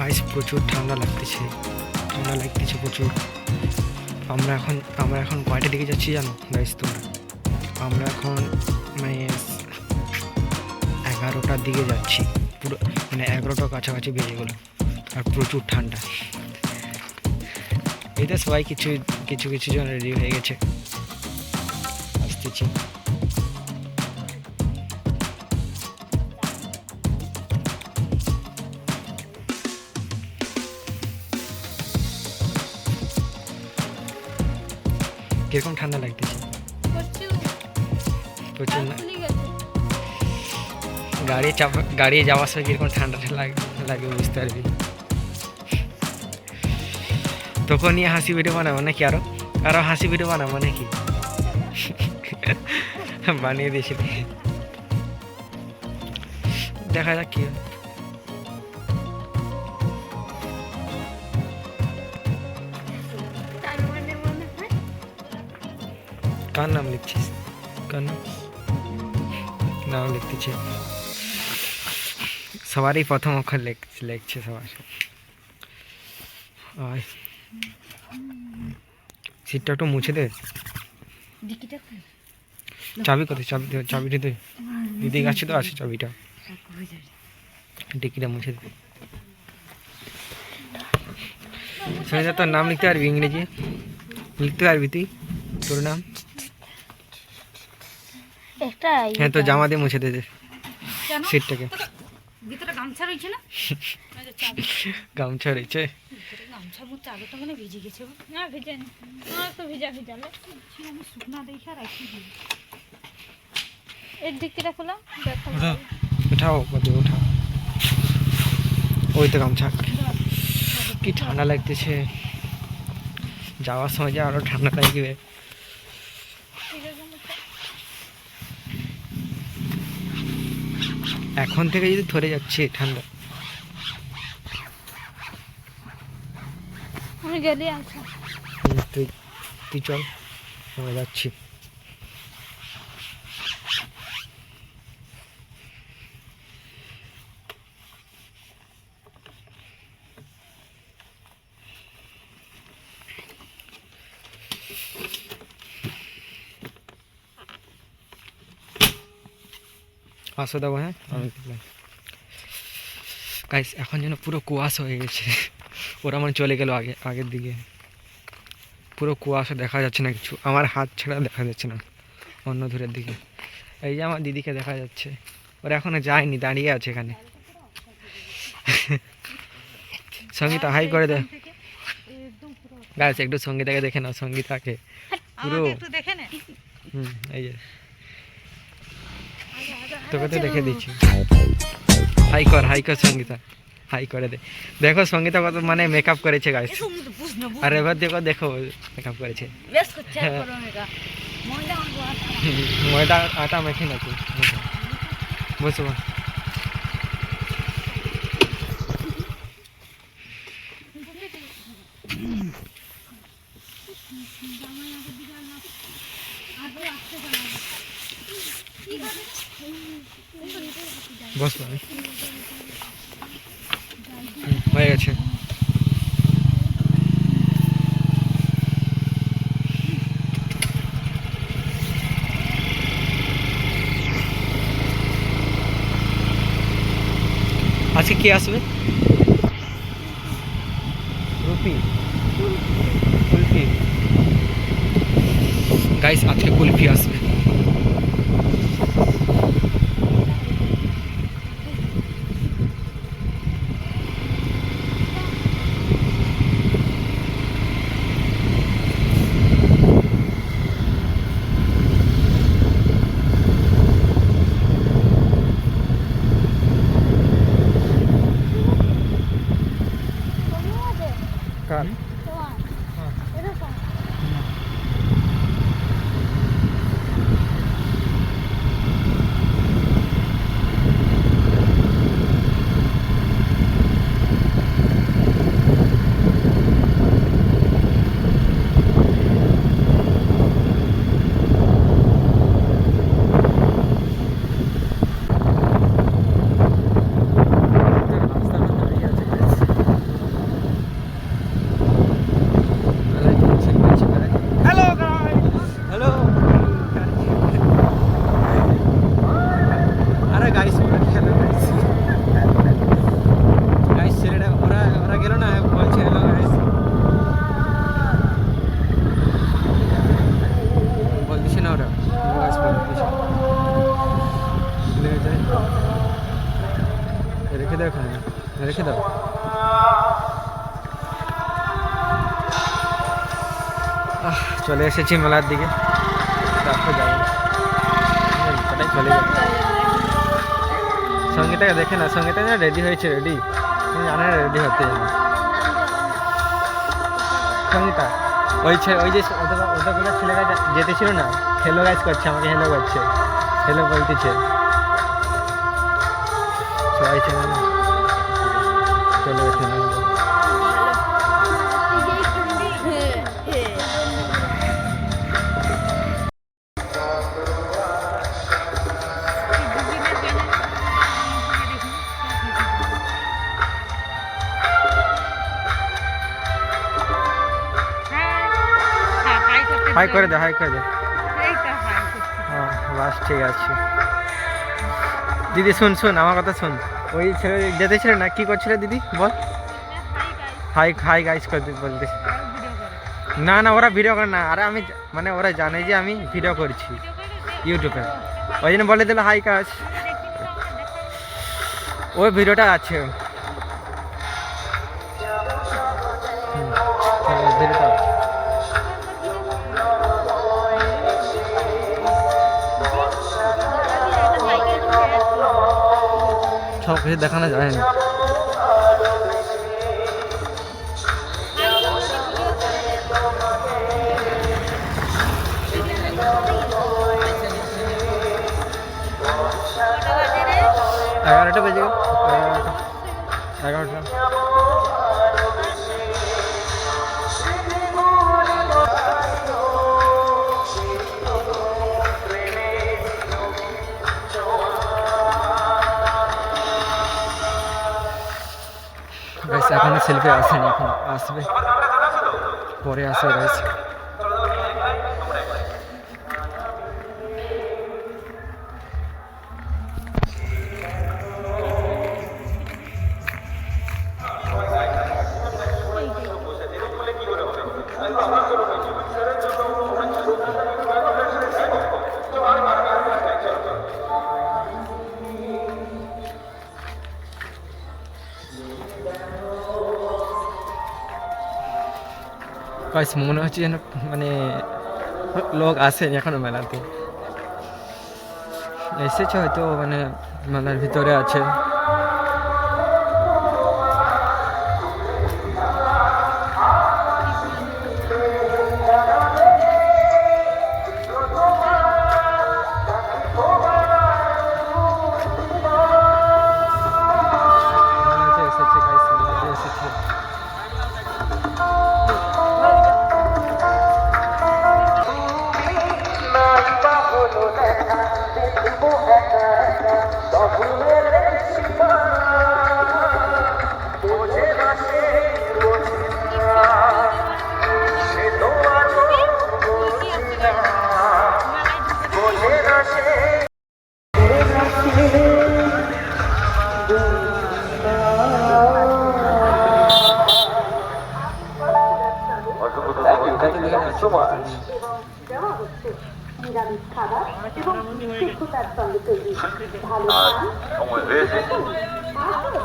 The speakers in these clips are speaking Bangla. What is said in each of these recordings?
গাইস প্রচুর ঠান্ডা লাগতেছে প্রচুর। আমরা এখন কয়টার দিকে যাচ্ছি জানো গাইস তোমরা? আমরা এখন মানে 11টার দিকে যাচ্ছি, পুরো মানে 11টার কাছাকাছি বেজে গেলো, আর প্রচুর ঠান্ডা। এতে সবাই কিছু জন রেডি হয়ে গেছে, আসতেছি। কিরকম ঠান্ডা লাগতেছে? প্রচুর না? গাড়ি যাওয়ার সময় কিরকম ঠান্ডাটা লাগে বুঝতে পারবি। তখনই হাসি ভিডিও বানাবো নাকি? আরো হাসি ভিডিও বানাবো নাকি? বানিয়ে দিয়েছি, দেখা যাক কি। কার নাম লিখছিস? কার নাম লিখতেছে? সবারই প্রথম অক্ষর লিখছে সবার। সিটটা একটু মুছে দে। চাবি কোথায়? চাবিটা দে। দিদি কাছে তো আছে চাবিটা। ডিকিটা মুছে দে। সঙ্গে তোর নাম লিখতে পারবি? ইংরেজি লিখতে পারবি তুই? তোর নাম? হ্যাঁ, তো জামা দিয়ে মুছে দে সিটটাকে। ভিতরে গামছা রয়েছে না? গামছা রয়েছে। গামছার মধ্যে আলুটা মানে ভিজে গেছে। না ভিজে না, আমার তো ভিজা আমি শুকনা দেখে রাখি দিই। এর দিকটা খোলা দেখো। উঠাও ওই তো গামছা। কি ঠান্ডা লাগতেছে, যাওয়ার সময় যে আরো ঠান্ডা লাগবে। এখন থেকে যদি ধরে যাচ্ছে ঠান্ডা। আমি গেলে আচ্ছা তুই চল, আমরা যাচ্ছি। আসো দেবো। হ্যাঁ, আমি গাইস এখন যেন পুরো কুয়াশা হয়ে গেছে। ওরা মানে চলে গেল আগের দিকে। পুরো কুয়াশা, দেখা যাচ্ছে না কিছু, আমার হাত ছাড়া দেখা যাচ্ছে না অন্য দূরের দিকে। এই যে আমার দিদিকে দেখা যাচ্ছে, ওরা এখনো যায়নি, দাঁড়িয়ে আছে এখানে। সঙ্গীতা হাই করে দে গাইস, একটু সঙ্গীতাকে দেখে নাও। সঙ্গীতাকে পুরো এই যে তোকে তো দেখে দিচ্ছি। হাই কর সঙ্গীতা, হাই করে দে। দেখো সঙ্গীতা কত মানে মেকআপ করেছে গাইস। আর এবার দেখো মেকআপ করেছে। ময়দা আটা মেখে নাকি? বসো। বসো, হয়ে গেছে। আজকে কে আসবে? রুপি, কুলফি গাইস, আজকে কুলফি আসবে। কার? চলে এসেছি মেলার দিকে, তারপর যাবো, কোথায় চলে যাবো। সঙ্গীতাকে দেখে না, সঙ্গীতা না রেডি হয়েছে, রেডি তুমি জানো না রেডি হতে জানো। সঙ্গীতা ওই ওই যে ওটা কোথাও ছেলেরা যেতেছিল না, হেলো গাইজ করছে, আমাকে হেলো করছে, হেলো বলতেছে সবাই ছিল না, চলে গেছে না। হাই করে দে, হাই করে দে। হ্যাঁ বাস ঠিক আছে। দিদি শোন শোন আমার কথা শোন, ওই ছেলে যেতেছিল না, কি করছিল দিদি বল? হাই হাই গাইস করতে বলতে। না না ওরা ভিডিও করে না, আরে আমি মানে ওরা জানে যে আমি ভিডিও করছি ইউটিউবে, ওই জন্য বলে দিল হাই কাজ। ওই ভিডিওটা আছে, ভিডিওটা সব কিছু দেখানো যায় না। এগারোটা বেজে গেল, এগারোটা। গাইস এখনো সেলফি আসেনি, এখন আসবে, পরে আসবে গাইস। গাইস মনে হচ্ছে যেন মানে লোক আসেনি এখনো মেলাতে, এসেছে হয়তো মানে মেলার ভিতরে আছে। এসেছে গাইস, মেলাতে এসেছে। নিরামিষ খাবার এবং শুদ্ধতার সঙ্গে তৈরি ভালো সময় হয়েছে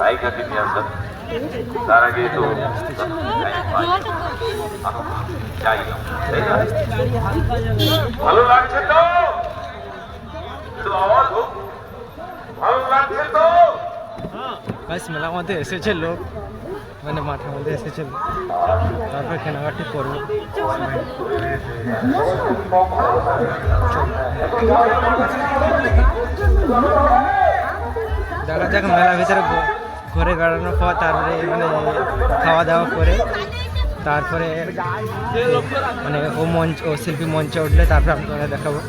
নায়িকাকে নিয়ে আসেন, তার আগে তো যাই ভালো লাগছে তো, একটু আওয়াজ হোক, ভালো লাগছে তো। গাইস মেলার মধ্যে এসেছে লোক, মানে মাঠের মধ্যে এসেছে, তারপর কেনাকাটি করবো। দেখা যাক মেলার ভিতরে ঘুরে বেড়ানোর পর তারপরে মানে খাওয়া দাওয়া করে তারপরে মানে ও শিল্পী মঞ্চে উঠলে তারপরে আপনারা দেখাবো।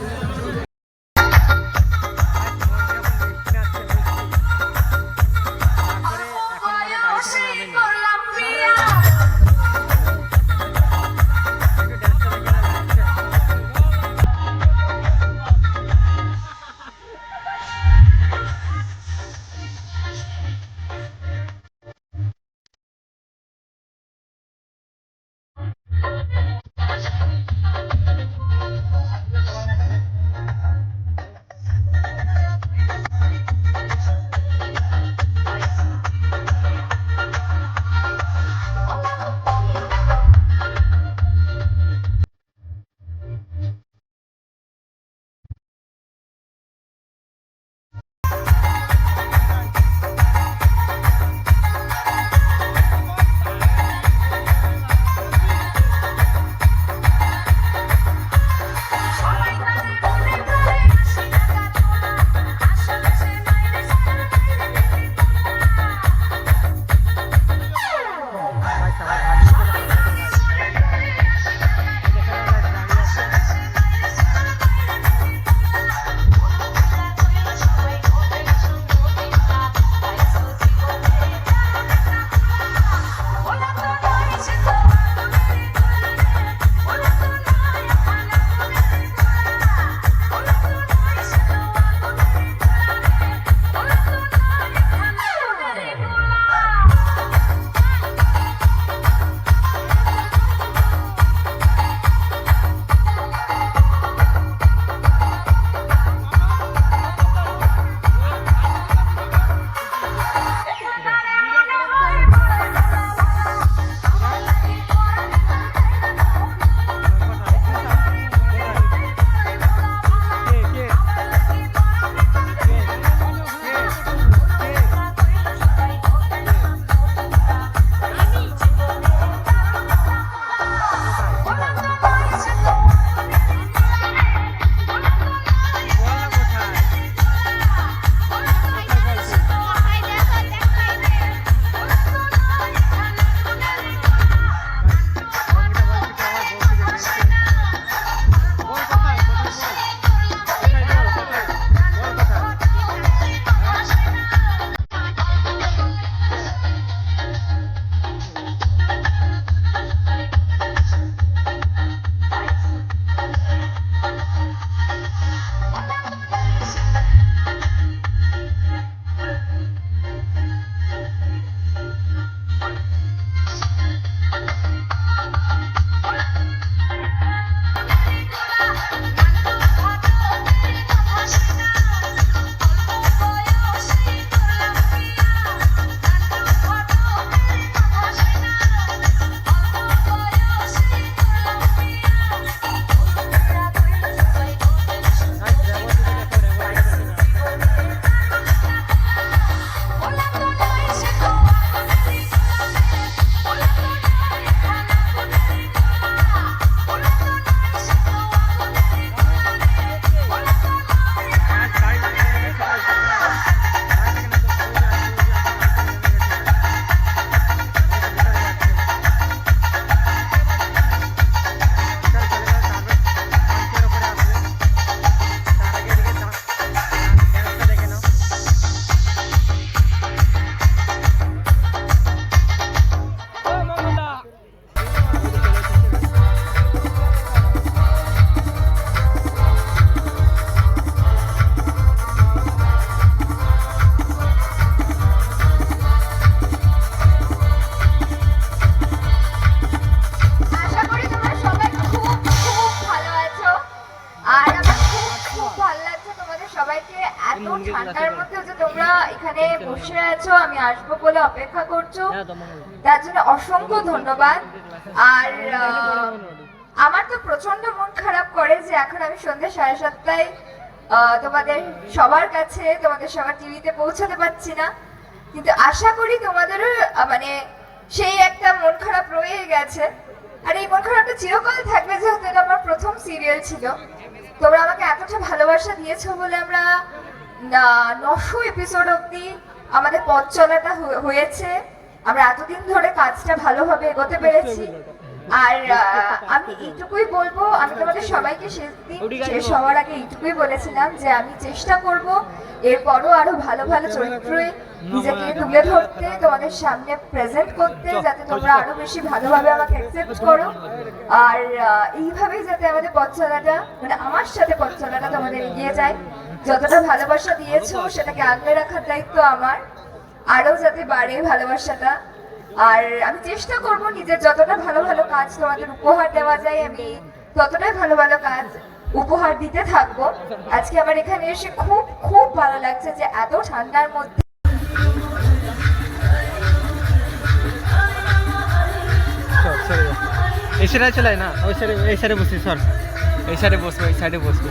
বসে আছো, আমি আসবো বলে অপেক্ষা করছো, তার জন্য অসংখ্য ধন্যবাদ। আর আমার তো প্রচন্ড মন খারাপ করে যে এখন আমি সন্ধ্যে 7:30টায় তোমাদের সবার কাছে, তোমাদের সবার টিভিতে পৌঁছাতে পারছি না, কিন্তু আশা করি তোমাদেরও মানে সেই একটা মন খারাপ রয়ে গেছে। আর এই মন খারাপটা চিরকাল থাকবে, যেহেতু এটা আমার প্রথম সিরিয়াল ছিল। তোমরা আমাকে এতটা ভালোবাসা দিয়েছো বলে আমরা 900 এপিসোড অব্দি আমাদের পথ চলাটা হয়েছে। আমরা এতদিন ধরে কাজটা ভালোভাবে এগোতে পেরেছি। আর আমি এইটুকুই বলবো, আমি তোমাদের সবাইকে শেষ হওয়ার আগে এইটুকুই বলেছিলাম যে আমি চেষ্টা করব এরপরও আরো ভালো ভালো চরিত্রে নিজেকে তুলে ধরতে, তোমাদের সামনে প্রেজেন্ট করতে, যাতে তোমরা আরো বেশি ভালোভাবে আমাকে অ্যাকসেপ্ট করো। আর এইভাবেই যাতে আমাদের পথ চলাটা, মানে আমার সাথে পথ চলাটা তোমাদের এগিয়ে যায়। যতটা ভালোবাসা দিয়েছো সেটাকে আগলে রাখার দায়িত্ব আমার, আরো যাতে বাড়ে ভালোবাসাটা। আর আমি চেষ্টা করব নিজের যতটা ভালো ভালো কাজ তোমাদের উপহার দেওয়া যায়, আমি ততটাই ভালো ভালো কাজ উপহার দিতে থাকবো। আজকে আমার এখানে এসে খুব খুব ভালো লাগছে যে এত ঠান্ডার মধ্যে এই সাইডে চলে না, ওই সাইডে, এই সাইডে বসি, সর এই সাইডে বসবো, এই সাইডে বসবো।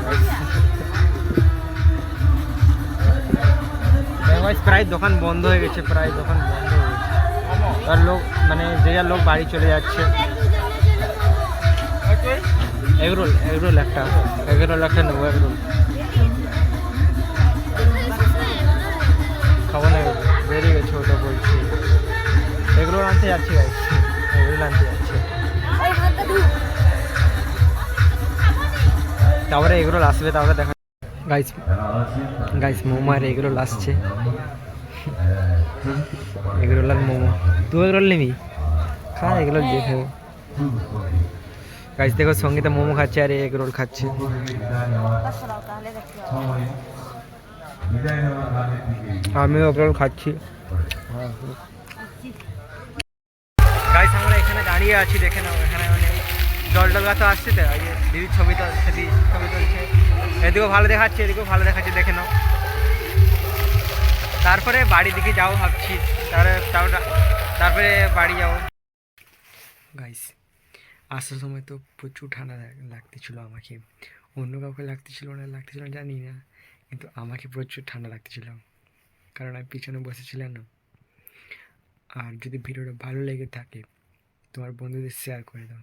প্রায় দোকান বন্ধ হয়ে গেছে, প্রায় দোকান বন্ধ হয়ে গেছে। আর লোক মানে যে যার লোক বাড়ি চলে যাচ্ছে। এগরোল, এগরোল একটা, এগরোল একটা নেবো, এগরোল খাবো না, বেরিয়ে গেছে ওটা বলছি। এগরোল আনতে যাচ্ছি, এগরোল আনতে যাচ্ছে, তারপরে এগরোল আসবে, তারপরে দেখা। গাইস গাইস মোমো আর এগরোল আসছে, এগরোল আর মোমো। তুই এগরোল নিবি? খা এগরোল দেখে। গাইস দেখো, সঙ্গীতা মোমো খাচ্ছে আর এগরোল খাচ্ছে। আমিও এগরোল খাচ্ছি। গাইস আমরা এখানে দাঁড়িয়ে আছি, দেখে নাও, এখানে মানে জল তো আসছে, তো দিদির ছবি তুলছে, ছবি তুলছে। এদিকেও ভালো দেখাচ্ছে, এদিকেও ভালো দেখাচ্ছে, দেখে নাও। তারপরে বাড়ির দিকে যাবো ভাবছি, তারপরে বাড়ি যাবো। গাইস আসার সময় তো প্রচুর ঠান্ডা লাগতেছিল আমাকে, অন্য কাউকে লাগতেছিল না জানি না, কিন্তু আমাকে প্রচুর ঠান্ডা লাগতেছিল, কারণ আমি পিছনে বসেছিলাম না। আর যদি ভিডিওটা ভালো লেগে থাকে তোমার বন্ধুদের শেয়ার করে দাও।